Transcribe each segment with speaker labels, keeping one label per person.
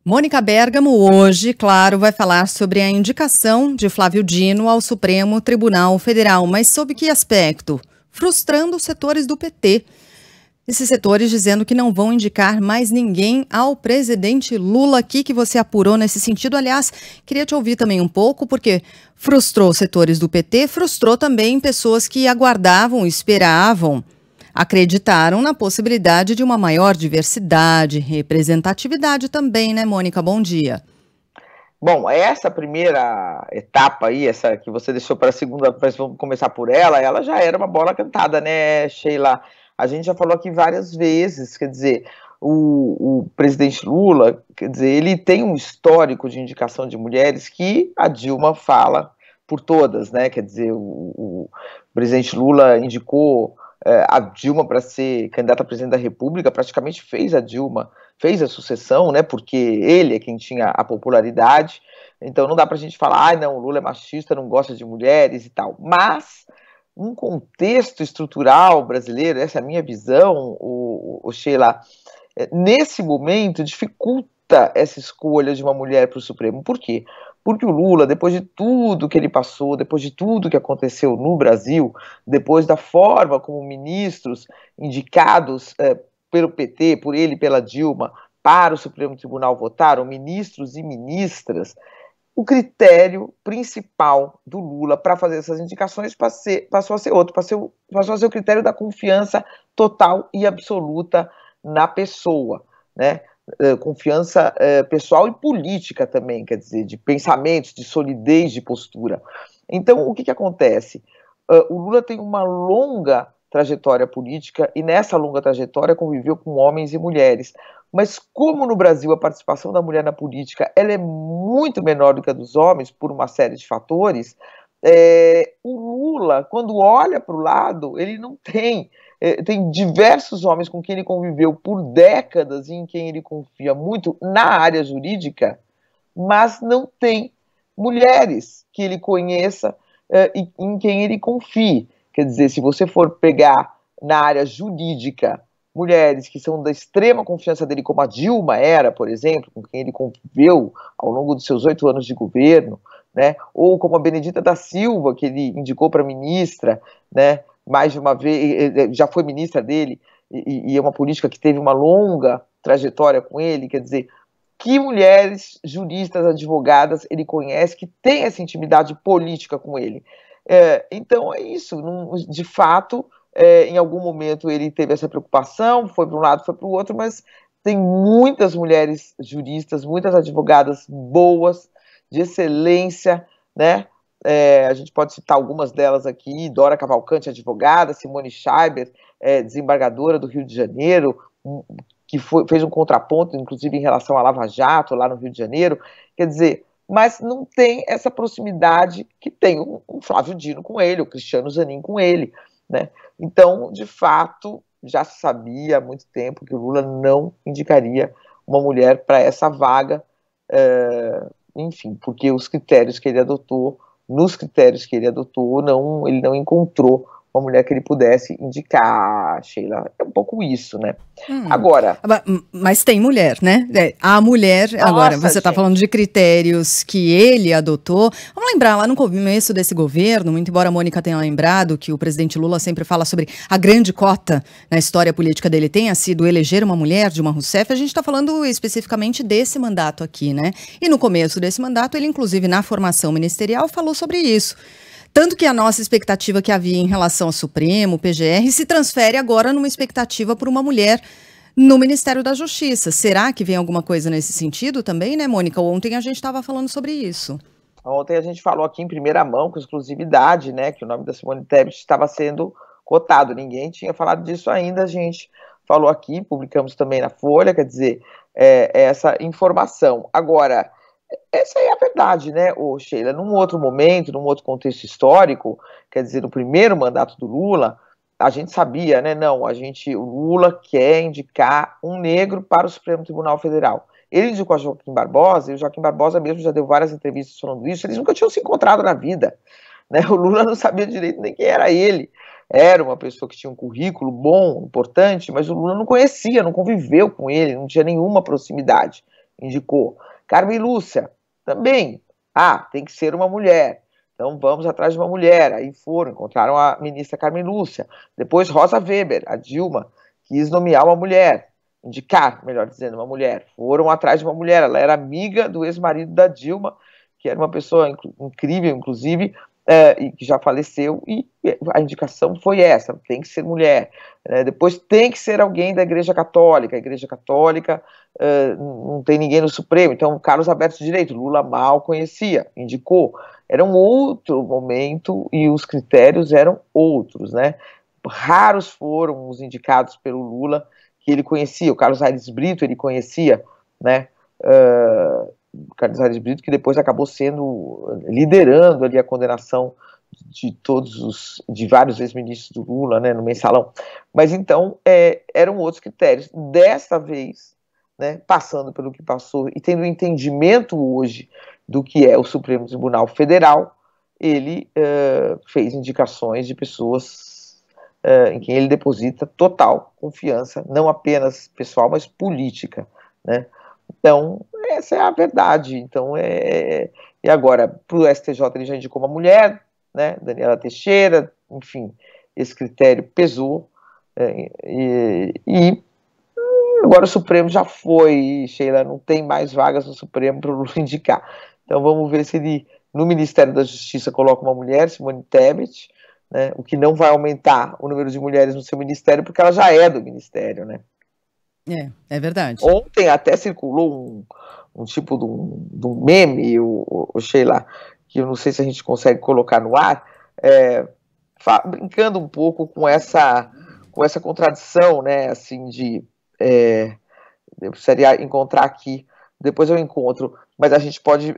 Speaker 1: Mônica Bergamo hoje, claro, vai falar sobre a indicação de Flávio Dino ao Supremo Tribunal Federal, mas sob que aspecto? Frustrando os setores do PT. Esses setores dizendo que não vão indicar mais ninguém ao presidente Lula. Aqui que você apurou nesse sentido. Aliás, queria te ouvir também um pouco, porque frustrou setores do PT, frustrou também pessoas que aguardavam, esperavam, acreditaram na possibilidade de uma maior diversidade, representatividade também, né, Mônica? Bom dia.
Speaker 2: Bom, essa primeira etapa aí, essa que você deixou para a segunda, mas vamos começar por ela já era uma bola cantada, né, Sheila? A gente já falou aqui várias vezes, quer dizer, o presidente Lula, quer dizer, ele tem um histórico de indicação de mulheres que a Dilma fala por todas, né? Quer dizer, o presidente Lula indicou a Dilma para ser candidata a presidente da República, praticamente fez a Dilma, fez a sucessão, né? Porque ele é quem tinha a popularidade. Então não dá para a gente falar, não, o Lula é machista, não gosta de mulheres e tal. Mas um contexto estrutural brasileiro, essa é a minha visão, o Sheila, nesse momento dificulta essa escolha de uma mulher para o Supremo. Por quê? Porque o Lula, depois de tudo que ele passou, depois de tudo que aconteceu no Brasil, depois da forma como ministros indicados pelo PT, por ele e pela Dilma, para o Supremo Tribunal votaram, ministros e ministras, o critério principal do Lula para fazer essas indicações passou a ser outro, passou a ser o critério da confiança total e absoluta na pessoa, né? Confiança pessoal e política também, quer dizer, de pensamentos, de solidez de postura. Então, o que acontece? O Lula tem uma longa trajetória política e nessa longa trajetória conviveu com homens e mulheres. Mas como no Brasil a participação da mulher na política ela é muito menor do que a dos homens por uma série de fatores, o Lula, quando olha para o lado, ele não tem diversos homens com quem ele conviveu por décadas e em quem ele confia muito na área jurídica, mas não tem mulheres que ele conheça e em quem ele confie. Quer dizer, se você for pegar na área jurídica mulheres que são da extrema confiança dele, como a Dilma era, por exemplo, com quem ele conviveu ao longo dos seus 8 anos de governo, né? Ou como a Benedita da Silva, que ele indicou para ministra, né? Mais de uma vez, já foi ministra dele, e é uma política que teve uma longa trajetória com ele, quer dizer, que mulheres, juristas, advogadas ele conhece que tem essa intimidade política com ele. Então é isso, de fato, em algum momento ele teve essa preocupação, foi para um lado, foi para o outro, mas tem muitas mulheres juristas, muitas advogadas boas, de excelência, né? A gente pode citar algumas delas aqui: Dora Cavalcante, advogada, Simone Schaiber, desembargadora do Rio de Janeiro, que fez um contraponto, inclusive, em relação à Lava Jato, lá no Rio de Janeiro. Quer dizer, mas não tem essa proximidade que tem o Flávio Dino com ele, o Cristiano Zanin com ele, né? Então, de fato, já se sabia há muito tempo que o Lula não indicaria uma mulher para essa vaga, enfim, porque os critérios que ele adotou, nos critérios que ele adotou, ele não encontrou uma mulher que ele pudesse indicar, Sheila. É um pouco isso, né? Agora...
Speaker 1: Mas tem mulher, né? A mulher, nossa, agora, você está falando de critérios que ele adotou. Vamos lembrar, lá no começo desse governo, muito embora a Mônica tenha lembrado que o presidente Lula sempre fala sobre a grande cota na história política dele tenha sido eleger uma mulher, Dilma Rousseff, a gente está falando especificamente desse mandato aqui, né? E no começo desse mandato, ele, inclusive, na formação ministerial, falou sobre isso. Tanto que a nossa expectativa que havia em relação ao Supremo, PGR, se transfere agora numa expectativa por uma mulher no Ministério da Justiça. Será que vem alguma coisa nesse sentido também, né, Mônica? Ontem a gente estava falando sobre isso.
Speaker 2: Ontem a gente falou aqui em primeira mão, com exclusividade, né, que o nome da Simone Tebet estava sendo cotado. Ninguém tinha falado disso ainda, a gente falou aqui, publicamos também na Folha, quer dizer, essa informação. Agora... essa é a verdade, né, Sheila? Num outro momento, num outro contexto histórico, quer dizer, no primeiro mandato do Lula, a gente sabia, né, o Lula quer indicar um negro para o Supremo Tribunal Federal. Ele indicou a Joaquim Barbosa, e o Joaquim Barbosa mesmo já deu várias entrevistas falando isso, eles nunca tinham se encontrado na vida, né? O Lula não sabia direito nem quem era ele. Era uma pessoa que tinha um currículo bom, importante, mas o Lula não conhecia, não conviveu com ele, não tinha nenhuma proximidade. indicou. Carmen Lúcia, também. Tem que ser uma mulher. Então vamos atrás de uma mulher. Aí encontraram a ministra Carmen Lúcia. Depois Rosa Weber, a Dilma, quis nomear uma mulher, indicar, melhor dizendo, uma mulher. Foram atrás de uma mulher. Ela era amiga do ex-marido da Dilma, que era uma pessoa incrível, inclusive, e que já faleceu, e a indicação foi essa, tem que ser mulher. Depois tem que ser alguém da Igreja Católica. A Igreja Católica não tem ninguém no Supremo, então Carlos Alberto Direito, Lula mal conhecia, indicou. Era um outro momento e os critérios eram outros, né? Raros foram os indicados pelo Lula que ele conhecia. O Carlos Aires Brito ele conhecia, né? Carlos Aires Brito, que depois acabou liderando ali a condenação de vários ex-ministros do Lula, né, no Mensalão. Mas então eram outros critérios. Dessa vez, né, passando pelo que passou e tendo entendimento hoje do que é o Supremo Tribunal Federal, ele fez indicações de pessoas em quem ele deposita total confiança, não apenas pessoal, mas política, né? Então, essa é a verdade. Então, e agora, para o STJ, ele já indicou uma mulher, né, Daniela Teixeira, enfim, esse critério pesou, e agora o Supremo já foi, Sheila, não tem mais vagas no Supremo para o Lula indicar. Então, vamos ver se ele, no Ministério da Justiça, coloca uma mulher, Simone Tebet, né, o que não vai aumentar o número de mulheres no seu ministério, porque ela já é do ministério, né?
Speaker 1: É verdade.
Speaker 2: Ontem até circulou um tipo de um meme, o Sheila, que eu não sei se a gente consegue colocar no ar, brincando um pouco com essa contradição, né, assim, eu precisaria encontrar aqui, depois eu encontro, mas a gente pode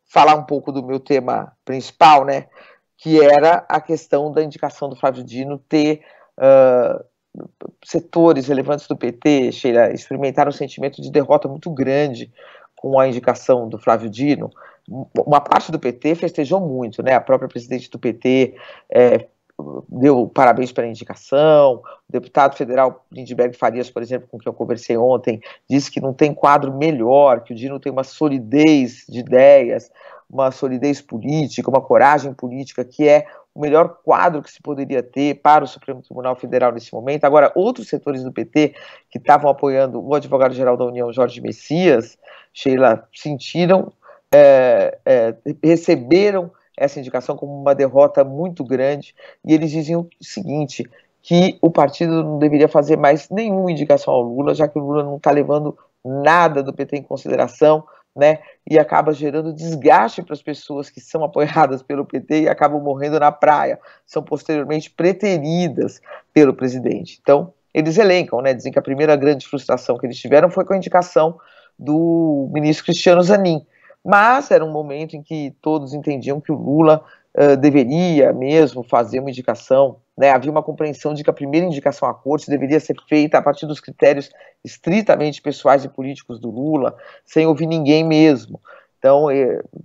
Speaker 2: falar um pouco do meu tema principal, né, que era a questão da indicação do Flávio Dino ter... setores relevantes do PT, Sheila, experimentaram um sentimento de derrota muito grande com a indicação do Flávio Dino. Uma parte do PT festejou muito, né? A própria presidente do PT deu parabéns pela indicação. O deputado federal Lindbergh Farias, por exemplo, com quem eu conversei ontem, disse que não tem quadro melhor, que o Dino tem uma solidez de ideias, uma solidez política, uma coragem política, que é o melhor quadro que se poderia ter para o Supremo Tribunal Federal nesse momento. Agora, outros setores do PT que estavam apoiando o advogado-geral da União, Jorge Messias, Sheila, sentiram, receberam essa indicação como uma derrota muito grande, e eles diziam o seguinte, que o partido não deveria fazer mais nenhuma indicação ao Lula, já que o Lula não está levando nada do PT em consideração, né, e acaba gerando desgaste para as pessoas que são apoiadas pelo PT e acabam morrendo na praia, são posteriormente preteridas pelo presidente. Então, eles elencam, né, dizem que a primeira grande frustração que eles tiveram foi com a indicação do ministro Cristiano Zanin, mas era um momento em que todos entendiam que o Lula deveria mesmo fazer uma indicação, né? Havia uma compreensão de que a primeira indicação à corte deveria ser feita a partir dos critérios estritamente pessoais e políticos do Lula, sem ouvir ninguém mesmo. Então,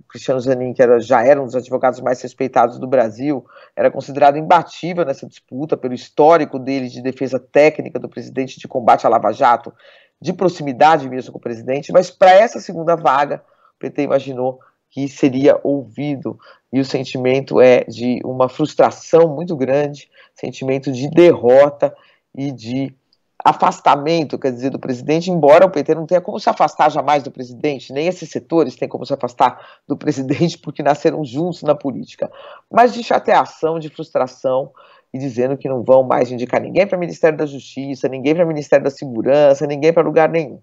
Speaker 2: Cristiano Zanin, que já era um dos advogados mais respeitados do Brasil, era considerado imbatível nessa disputa pelo histórico dele de defesa técnica do presidente, de combate à Lava Jato, de proximidade mesmo com o presidente, mas para essa segunda vaga, o PT imaginou que seria ouvido, e o sentimento é de uma frustração muito grande, sentimento de derrota e de afastamento, quer dizer, do presidente, embora o PT não tenha como se afastar jamais do presidente, nem esses setores têm como se afastar do presidente, porque nasceram juntos na política, mas de chateação, de frustração, e dizendo que não vão mais indicar ninguém para o Ministério da Justiça, ninguém para o Ministério da Segurança, ninguém para lugar nenhum.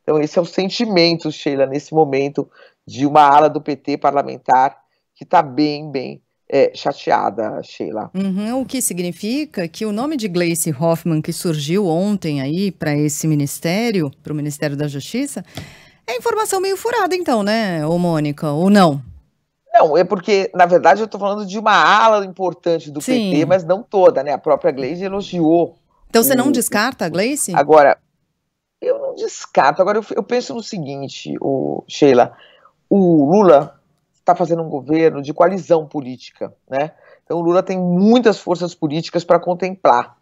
Speaker 2: Então esse é o sentimento, Sheila, nesse momento, de uma ala do PT parlamentar que está bem chateada, Sheila.
Speaker 1: O que significa que o nome de Gleice Hoffmann, que surgiu ontem aí para esse ministério, para o Ministério da Justiça, é informação meio furada então, né, ô Mônica, ou não?
Speaker 2: Não, é porque, na verdade, eu estou falando de uma ala importante do PT, mas não toda, né? A própria Gleice elogiou.
Speaker 1: Então você não descarta a Gleice?
Speaker 2: Agora, eu não descarto. Agora, eu penso no seguinte, Sheila, o Lula está fazendo um governo de coalizão política, né? Então o Lula tem muitas forças políticas para contemplar.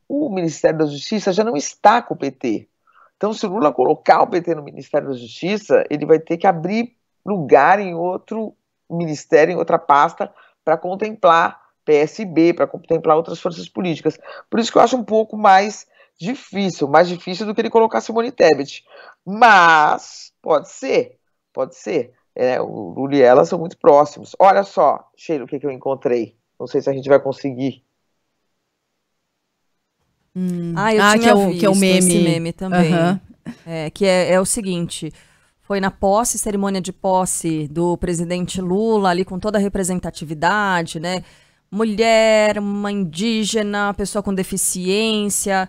Speaker 2: O Ministério da Justiça já não está com o PT. Então, se o Lula colocar o PT no Ministério da Justiça, ele vai ter que abrir lugar em outro ministério, em outra pasta, para contemplar PSB, para contemplar outras forças políticas. Por isso que eu acho um pouco mais difícil do que ele colocar Simone Tebet. Mas pode ser. O Lula e ela são muito próximos. Olha só, Sheila, o que eu encontrei. Não sei se a gente vai conseguir.
Speaker 3: Eu tinha visto que é o meme. Esse meme também. Que é o seguinte: foi na cerimônia de posse do presidente Lula, ali com toda a representatividade, né? Mulher, uma indígena, pessoa com deficiência.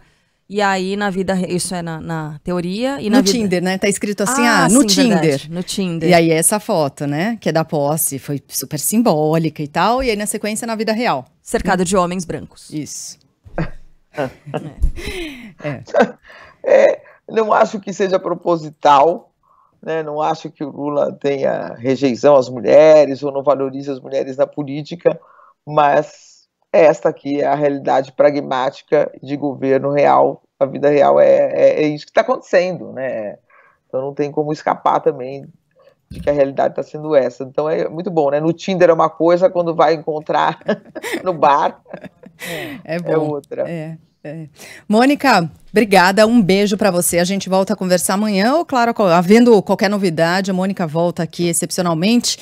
Speaker 3: E aí, na vida, isso é na teoria. E
Speaker 1: no Tinder, né? Tá escrito assim, no Tinder.
Speaker 3: Verdade, no Tinder.
Speaker 1: E aí, essa foto, né? Que é da posse, foi super simbólica e tal. E aí, na sequência, na vida real.
Speaker 3: Cercado de homens brancos.
Speaker 1: Isso.
Speaker 2: Não acho que seja proposital, né? Não acho que o Lula tenha rejeição às mulheres ou não valorize as mulheres na política, mas esta aqui é a realidade pragmática de governo real. A vida real é isso que está acontecendo, né? Então não tem como escapar também de que a realidade está sendo essa. Então é muito bom, né? No Tinder é uma coisa, quando vai encontrar no bar é outra.
Speaker 1: Mônica, obrigada, um beijo para você. A gente volta a conversar amanhã, ou claro, havendo qualquer novidade, a Mônica volta aqui excepcionalmente.